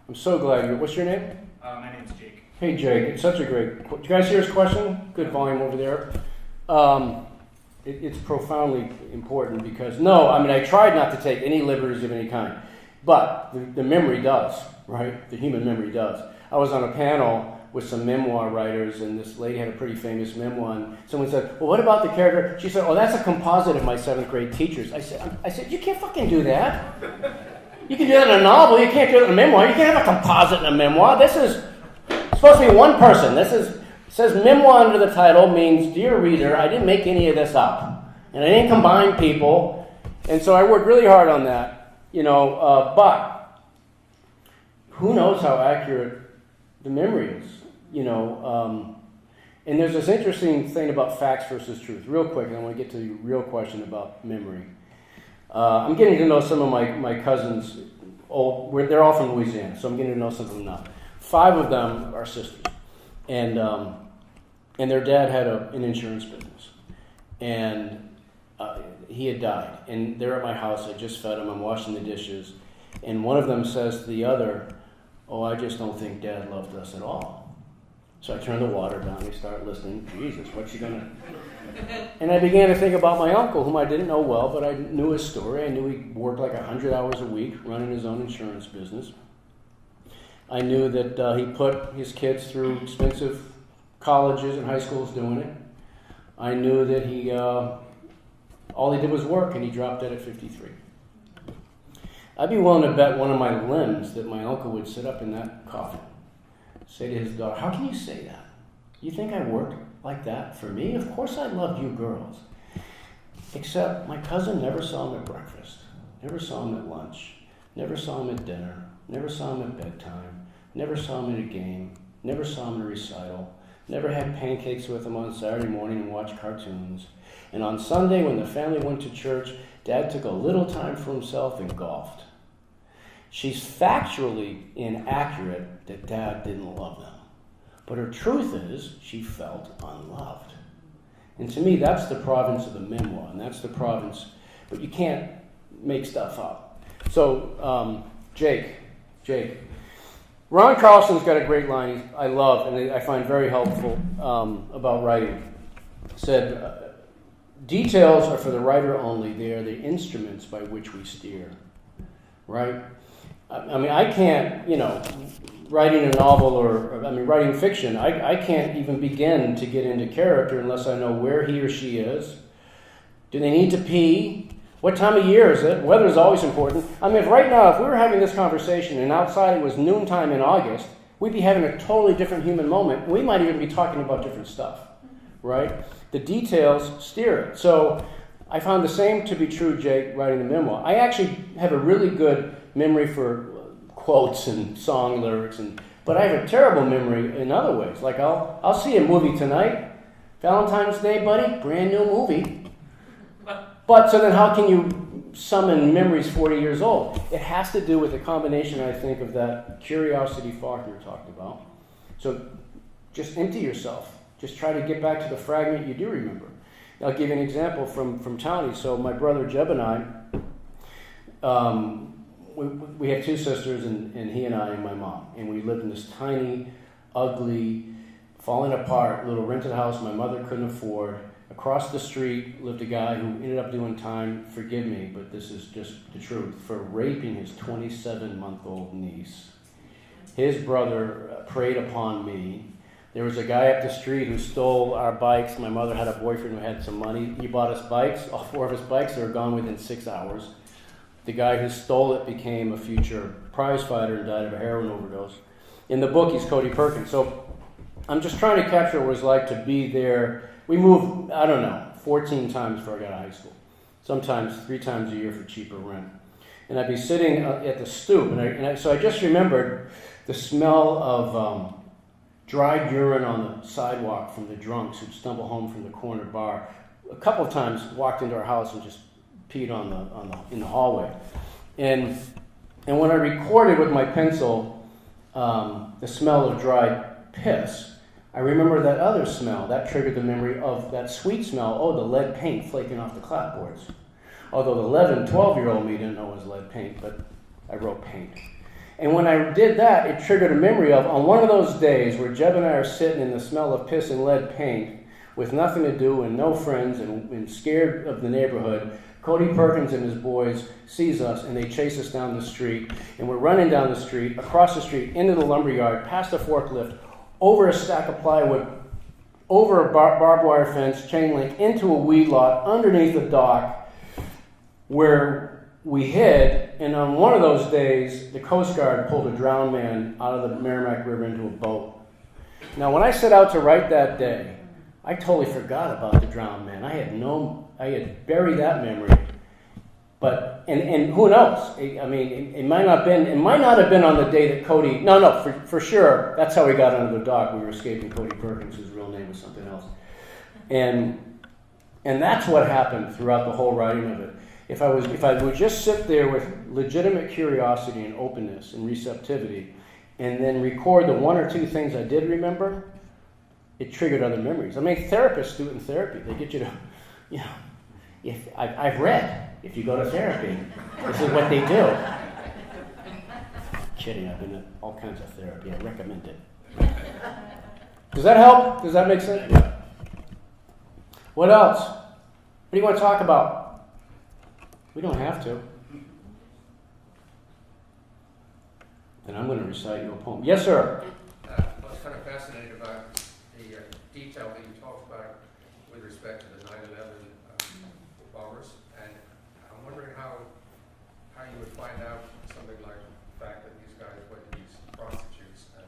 I'm so glad what's your name? My name's Jake. Hey, Jake. It's such a great... Did you guys hear his question? Good volume over there. It's profoundly important because, I tried not to take any liberties of any kind. But the memory does, right? The human memory does. I was on a panel with some memoir writers, and this lady had a pretty famous memoir, and someone said, well, what about the character? She said, oh, that's a composite of my 7th grade teachers. I said, you can't fucking do that. You can do that in a novel. You can't do it in a memoir. You can't have a composite in a memoir. This is supposed to be one person. It says memoir under the title means, dear reader, I didn't make any of this up. And I didn't combine people. And so I worked really hard on that, but who knows how accurate the memory is, And there's this interesting thing about facts versus truth. Real quick, and I want to get to the real question about memory. I'm getting to know some of my cousins. They're all from Louisiana, so I'm getting to know some of them now. 5 of them are sisters. And their dad had an insurance business. And he had died. And they're at my house. I just fed them. I'm washing the dishes. And one of them says to the other, "Oh, I just don't think Dad loved us at all." So I turned the water down. We start listening. Jesus, what's she going to... And I began to think about my uncle, whom I didn't know well, but I knew his story. I knew he worked like 100 hours a week running his own insurance business. I knew that he put his kids through expensive colleges and high schools doing it. I knew that he all he did was work, and he dropped dead at 53. I'd be willing to bet one of my limbs that my uncle would sit up in that coffin, say to his daughter, "How can you say that? You think I worked like that for me? Of course I loved you girls." Except my cousin never saw him at breakfast, never saw him at lunch, never saw him at dinner, never saw him at bedtime, never saw him at a game, never saw him at a recital, never had pancakes with him on Saturday morning and watched cartoons. And on Sunday, when the family went to church, Dad took a little time for himself and golfed. She's factually inaccurate that Dad didn't love them. But her truth is, she felt unloved. And to me, that's the province of the memoir, and that's the province, but you can't make stuff up. So, Jake. Ron Carlson's got a great line I love, and I find very helpful about writing. Said, "Details are for the writer only. They are the instruments by which we steer." Right? I mean, I can't, writing a novel writing fiction, I can't even begin to get into character unless I know where he or she is. Do they need to pee? What time of year is it? Weather's always important. I mean, if we were having this conversation and outside it was noontime in August, we'd be having a totally different human moment. We might even be talking about different stuff, right? The details steer it. So I found the same to be true, Jake, writing the memoir. I actually have a really good memory for quotes and song lyrics, but I have a terrible memory in other ways. Like I'll see a movie tonight, Valentine's Day, buddy, brand new movie. But so then how can you summon memories 40 years old? It has to do with a combination, I think, of that curiosity Faulkner talked about. So just empty yourself. Just try to get back to the fragment you do remember. I'll give you an example from Townie. So my brother Jeb and I, we have 2 sisters, and he and I and my mom. And we lived in this tiny, ugly, falling apart little rented house my mother couldn't afford. Across the street lived a guy who ended up doing time, forgive me, but this is just the truth, for raping his 27-month-old niece. His brother preyed upon me. There was a guy up the street who stole our bikes. My mother had a boyfriend who had some money. He bought us bikes, all 4 of his bikes. They were gone within 6 hours. The guy who stole it became a future prize fighter and died of a heroin overdose. In the book, he's Cody Perkins. So I'm just trying to capture what it was like to be there. We moved, 14 times before I got out of high school. Sometimes 3 times a year for cheaper rent. And I'd be sitting at the stoop, so I just remembered the smell of dried urine on the sidewalk from the drunks who'd stumble home from the corner bar. A couple of times walked into our house and just peed in the hallway. And when I recorded with my pencil the smell of dried piss, I remember that other smell. That triggered the memory of that sweet smell, the lead paint flaking off the clapboards. Although the 11, 12-year-old me didn't know it was lead paint, but I wrote paint. And when I did that, it triggered a memory of, on one of those days where Jeb and I are sitting in the smell of piss and lead paint with nothing to do and no friends and scared of the neighborhood, Cody Perkins and his boys sees us and they chase us down the street. And we're running down the street, across the street, into the lumberyard, past a forklift, over a stack of plywood, over a barbed wire fence, chain link, into a weed lot, underneath a dock, where we hid. And on one of those days, the Coast Guard pulled a drowned man out of the Merrimack River into a boat. Now, when I set out to write that day, I totally forgot about the drowned man. I had buried that memory. But and who knows? I mean, it might not have been on the day that Cody. No, for sure. That's how we got under the dock. We were escaping Cody Perkins, whose real name was something else, and that's what happened throughout the whole writing of it. If I would just sit there with legitimate curiosity and openness and receptivity, and then record the one or two things I did remember, it triggered other memories. I mean, therapists do it in therapy. They get you to, if I've read. If you go to therapy, this is what they do. Kidding, I've been in all kinds of therapy. I recommend it. Does that help? Does that make sense? Yeah. What else? What do you want to talk about? We don't have to. Then I'm going to recite you a poem. Yes, sir? I was kind of fascinated about the detail that you talked about with respect to the 9/11 bombers. I'm wondering how you would find out something like the fact that these guys went to these prostitutes. And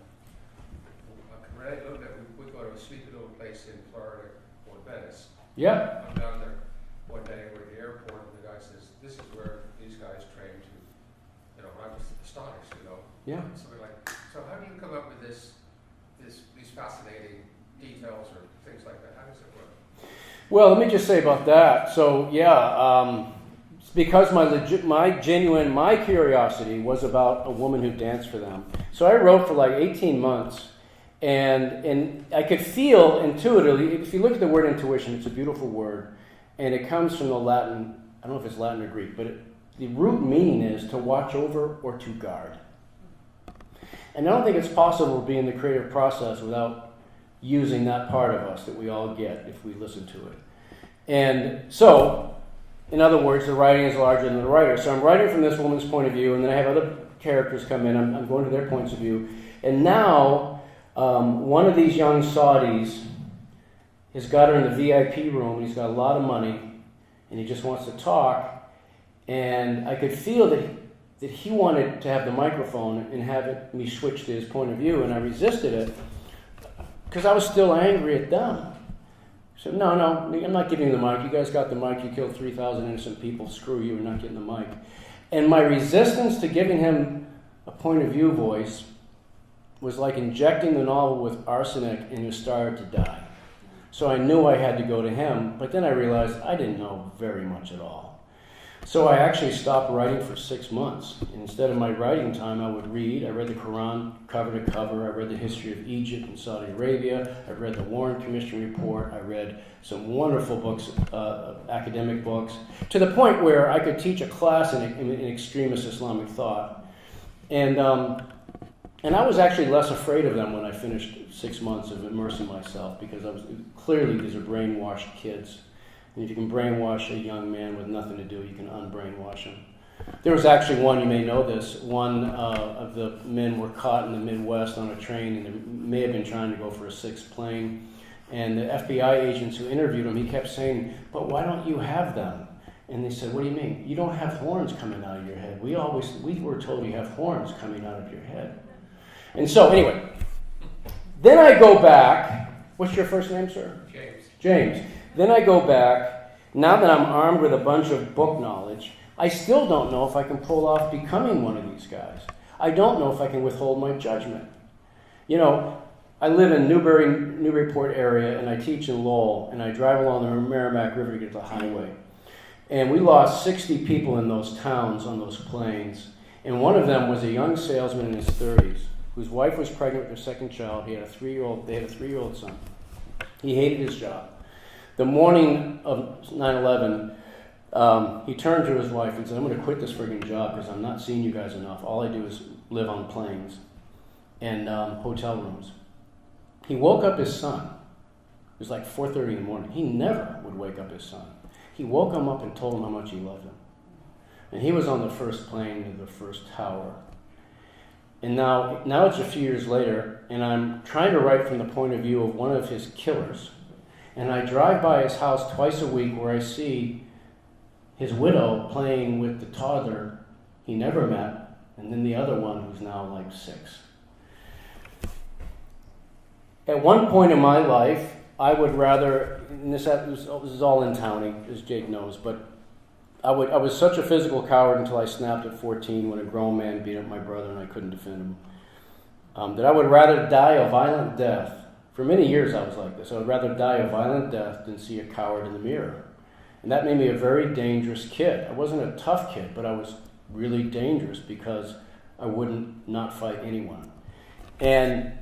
I looked at, we go to a sleepy little place in Florida called Venice. Yeah. I'm down there one day with the airport, and the guy says, "This is where these guys trained to." I was astonished. Yeah. Something like. So how do you come up with these fascinating details or things like that? How does it work? Well, let me just say about that. So yeah. Because my curiosity was about a woman who danced for them. So I wrote for like 18 months, and I could feel intuitively, if you look at the word intuition, it's a beautiful word, and it comes from the Latin, I don't know if it's Latin or Greek, but the root meaning is to watch over or to guard. And I don't think it's possible to be in the creative process without using that part of us that we all get if we listen to it. And so, in other words, the writing is larger than the writer. So I'm writing from this woman's point of view, and then I have other characters come in. I'm going to their points of view. And now, one of these young Saudis has got her in the VIP room, and he's got a lot of money, and he just wants to talk. And I could feel that he wanted to have the microphone and have me switch to his point of view, and I resisted it because I was still angry at them. So no, I'm not giving you the mic. You guys got the mic. You killed 3,000 innocent people. Screw you. You're not getting the mic. And my resistance to giving him a point of view voice was like injecting the novel with arsenic and you started to die. So I knew I had to go to him, but then I realized I didn't know very much at all. So I actually stopped writing for 6 months. And instead of my writing time, I would read. I read the Quran cover to cover. I read the history of Egypt and Saudi Arabia. I read the Warren Commission report. I read some wonderful books, academic books, to the point where I could teach a class in extremist Islamic thought. And I was actually less afraid of them when I finished 6 months of immersing myself, because clearly these are brainwashed kids. And if you can brainwash a young man with nothing to do, you can unbrainwash him. There was actually one, you may know this, one of the men were caught in the Midwest on a train, and they may have been trying to go for a 6th plane. And the FBI agents who interviewed him, he kept saying, "But why don't you have them?" And they said, "What do you mean? You don't have horns coming out of your head. We were told you have horns coming out of your head." And so, anyway, then I go back. What's your first name, sir? James. Then I go back. Now that I'm armed with a bunch of book knowledge, I still don't know if I can pull off becoming one of these guys. I don't know if I can withhold my judgment. I live in Newburyport area, and I teach in Lowell, and I drive along the Merrimack River to get to the highway. And we lost 60 people in those towns on those planes. And one of them was a young salesman in his 30s, whose wife was pregnant with their 2nd child. They had a 3-year-old son. He hated his job. The morning of 9/11, he turned to his wife and said, "I'm going to quit this friggin' job because I'm not seeing you guys enough. All I do is live on planes and hotel rooms." He woke up his son. It was like 4:30 in the morning. He never would wake up his son. He woke him up and told him how much he loved him. And he was on the first plane to the first tower. And now it's a few years later, and I'm trying to write from the point of view of one of his killers. And I drive by his house twice a week where I see his widow playing with the toddler he never met, and then the other one who's now like 6. At one point in my life, I would rather, and this is all in towning, as Jake knows, but I was such a physical coward until I snapped at 14 when a grown man beat up my brother and I couldn't defend him. That I would rather die a violent death. For many years I was like this. I would rather die a violent death than see a coward in the mirror. And that made me a very dangerous kid. I wasn't a tough kid, but I was really dangerous because I wouldn't not fight anyone. And,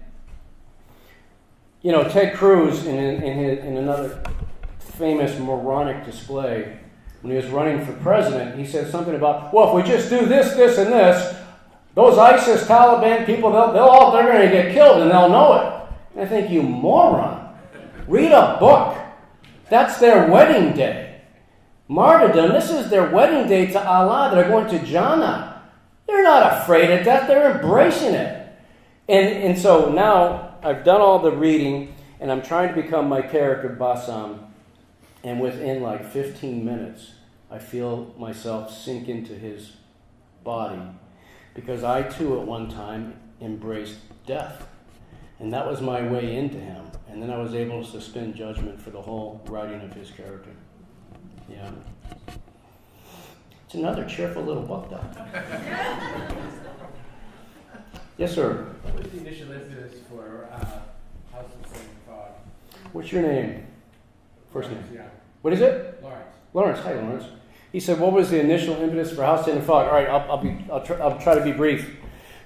you know, Ted Cruz, in another famous moronic display, when he was running for president, he said something about, well, if we just do this, this, and this, those ISIS, Taliban people, they're going to get killed and they'll know it. And I think, you moron. Read a book. That's their wedding day. Martyrdom, this is their wedding day to Allah. They're going to Jannah. They're not afraid of death. They're embracing it. And so now I've done all the reading, and I'm trying to become my character, Bassam. And within like 15 minutes, I feel myself sink into his body. Because I, too, at one time, embraced death. And that was my way into him. And then I was able to suspend judgment for the whole writing of his character. Yeah. It's another cheerful little book, though. Yes, sir. What was the initial impetus for House of St. Fog? What's your name? First name? Yeah. What is it? Lawrence. Lawrence. Hi, Lawrence. He said, "What was the initial impetus for House in the Fog?" All right, I'll try to be brief.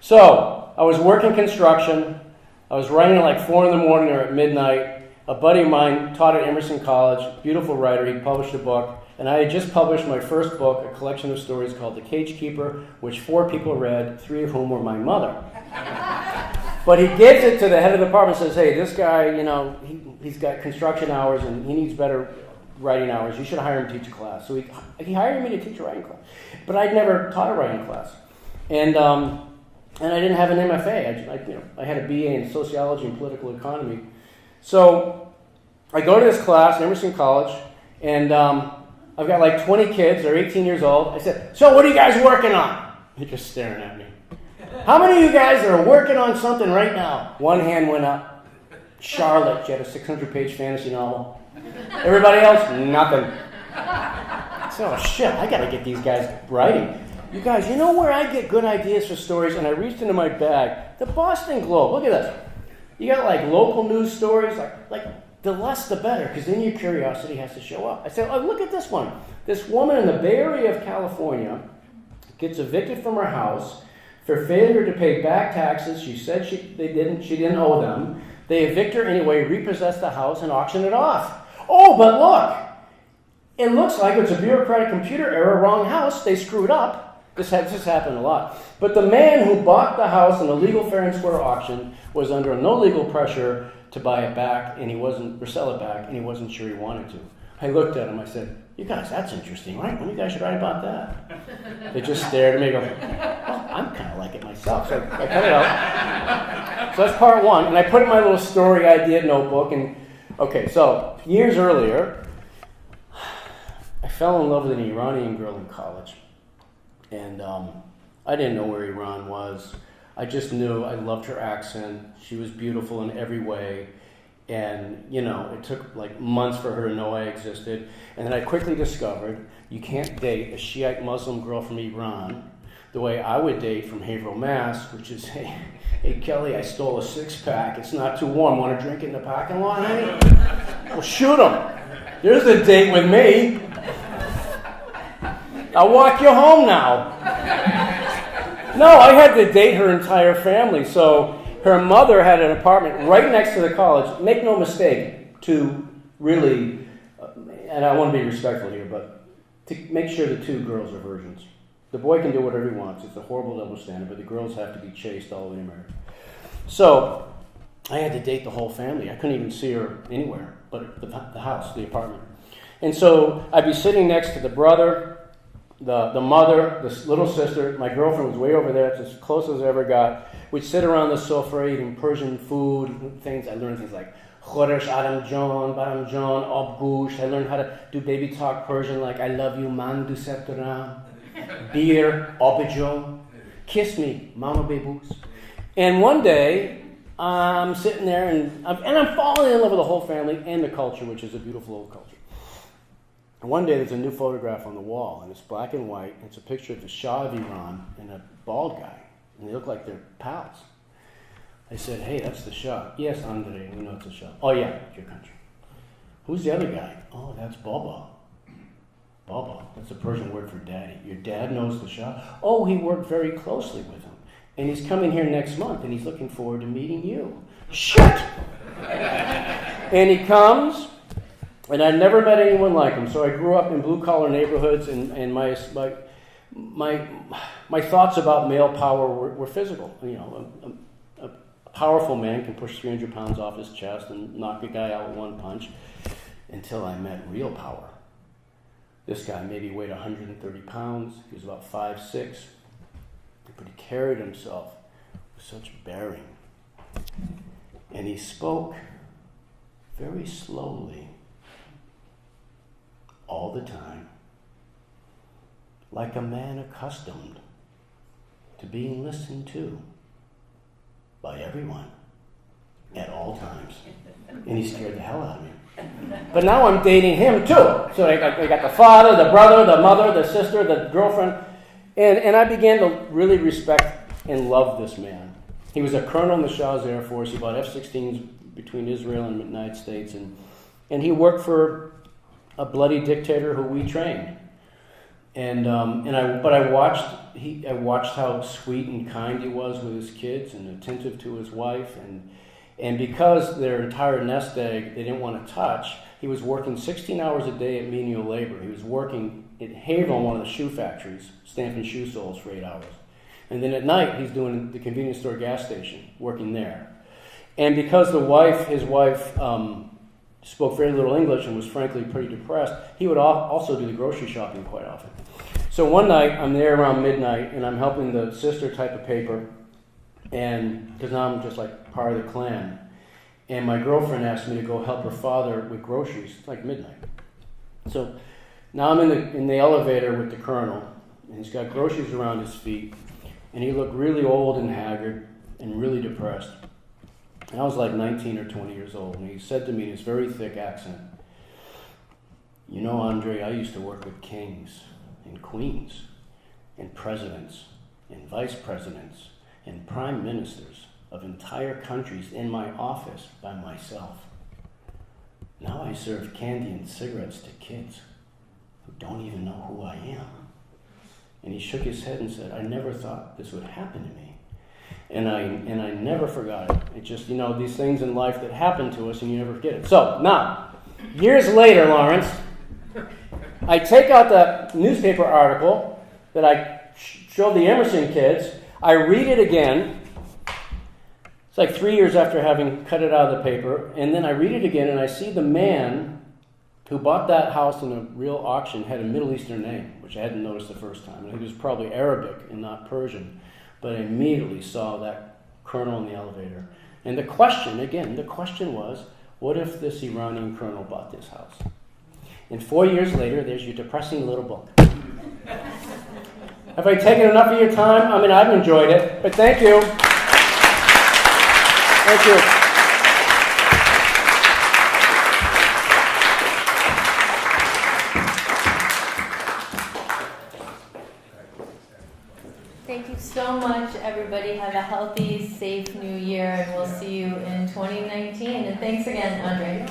So I was working construction. I was writing at like 4 a.m. or at midnight. A buddy of mine taught at Emerson College. Beautiful writer. He published a book, and I had just published my first book, a collection of stories called The Cage Keeper, which 4 people read, 3 of whom were my mother. But he gives it to the head of the department and says, "Hey, this guy, you know, he's got construction hours and he needs better writing hours. You should hire him to teach a class." So he hired me to teach a writing class. But I'd never taught a writing class. And I didn't have an MFA. I had a BA in sociology and political economy. So I go to this class at Emerson College, and I've got like 20 kids. They're 18 years old. I said, "So what are you guys working on?" They're just staring at me. "How many of you guys are working on something right now?" One hand went up. Charlotte, she had a 600-page fantasy novel. Everybody else, nothing. So, shit, I got to get these guys writing. You guys, you know where I get good ideas for stories? And I reached into my bag. The Boston Globe. Look at this. You got like local news stories. Like the less the better, because then your curiosity has to show up. I said, "Oh, look at this one. This woman in the Bay Area of California gets evicted from her house for failure to pay back taxes. She said she didn't owe them. They evict her anyway, repossess the house, and auction it off. Oh, but look, it looks like it's a bureaucratic computer error, wrong house. They screwed up." This happened a lot. But the man who bought the house in a legal fair and square auction was under no legal pressure to buy it back, or sell it back, and he wasn't sure he wanted to. I looked at him. I said, "You guys, that's interesting, right? When you guys should write about that?" They just stared at me and go, "Well, I'm kind of like it myself." So I cut it out. So that's part one. And I put in my little story idea notebook. And okay, so years earlier, I fell in love with an Iranian girl in college. And I didn't know where Iran was. I just knew I loved her accent. She was beautiful in every way. And, you know, it took like months for her to know I existed. And then I quickly discovered you can't date a Shiite Muslim girl from Iran the way I would date from Haverhill, Mass., which is, hey, Kelly, I stole a 6-pack. It's not too warm. Want to drink it in the parking lot, honey? Well, shoot 'em. There's a date with me. I'll walk you home now. No, I had to date her entire family. So her mother had an apartment right next to the college. Make no mistake, to really, and I want to be respectful here, but to make sure the 2 girls are virgins. The boy can do whatever he wants. It's a horrible double standard, but the girls have to be chaste all the way to marriage. So I had to date the whole family. I couldn't even see her anywhere but the house, the apartment. And so I'd be sitting next to the brother, the mother, the little sister. My girlfriend was way over there. It's as close as I ever got. We'd sit around the sofa eating Persian food, things. I learned things like Khoresh Adam John, Baram John, Abgush. I learned how to do baby talk Persian, like I love you, man du septaram. Beer, Abijo. Kiss me, mama baboos. And one day, I'm sitting there and I'm falling in love with the whole family and the culture, which is a beautiful old culture. And one day there's a new photograph on the wall, and it's black and white, and it's a picture of the Shah of Iran and a bald guy, and they look like they're pals. I said, hey, that's the Shah. Yes, Andre, we know it's the Shah. Oh yeah, it's your country. Who's the other guy? Oh, that's Baba. Baba, that's a Persian word for daddy. Your dad knows the Shah? Oh, he worked very closely with him. And he's coming here next month, and he's looking forward to meeting you. Shit! And he comes, and I never met anyone like him. So I grew up in blue-collar neighborhoods, and my thoughts about male power were physical. You know, a powerful man can push 300 pounds off his chest and knock a guy out with one punch, until I met real power. This guy maybe weighed 130 pounds. He was about 5'6", but he carried himself with such bearing. And he spoke very slowly, all the time, like a man accustomed to being listened to by everyone at all times. And he scared the hell out of me. But now I'm dating him too. So I got the father, the brother, the mother, the sister, the girlfriend. And I began to really respect and love this man. He was a colonel in the Shah's Air Force. He bought F-16s between Israel and the United States. And he worked for a bloody dictator who we trained. I watched how sweet and kind he was with his kids and attentive to his wife. And because their entire nest egg they didn't want to touch, he was working 16 hours a day at menial labor. He was working at Haverhill, one of the shoe factories, stamping shoe soles for 8 hours. And then at night, he's doing the convenience store gas station, working there. And because his wife spoke very little English and was frankly pretty depressed, he would also do the grocery shopping quite often. So one night, I'm there around midnight, and I'm helping the sister type a paper, and because now I'm just like part of the clan. And my girlfriend asked me to go help her father with groceries. It's like midnight. So now I'm in the elevator with the colonel, and he's got groceries around his feet, and he looked really old and haggard and really depressed. And I was like 19 or 20 years old, and he said to me in his very thick accent, you know, Andre, I used to work with kings and queens and presidents and vice presidents and prime ministers of entire countries in my office by myself. Now I serve candy and cigarettes to kids who don't even know who I am. And he shook his head and said, I never thought this would happen to me. And I never forgot it. It just, you know, these things in life that happen to us and you never forget it. So now, years later, Lawrence, I take out the newspaper article that I showed the Emerson kids. I read it again. It's like 3 years after having cut it out of the paper. And then I read it again, and I see the man who bought that house in a real auction had a Middle Eastern name, which I hadn't noticed the first time. And it was probably Arabic and not Persian. But I immediately saw that colonel in the elevator. And the question was, what if this Iranian colonel bought this house? And 4 years later, there's your depressing little book. Have I taken enough of your time? I mean, I've enjoyed it, but thank you. Thank you. Thank you so much, everybody. Have a healthy, safe new year, and we'll see you in 2019. And thanks again, Andre.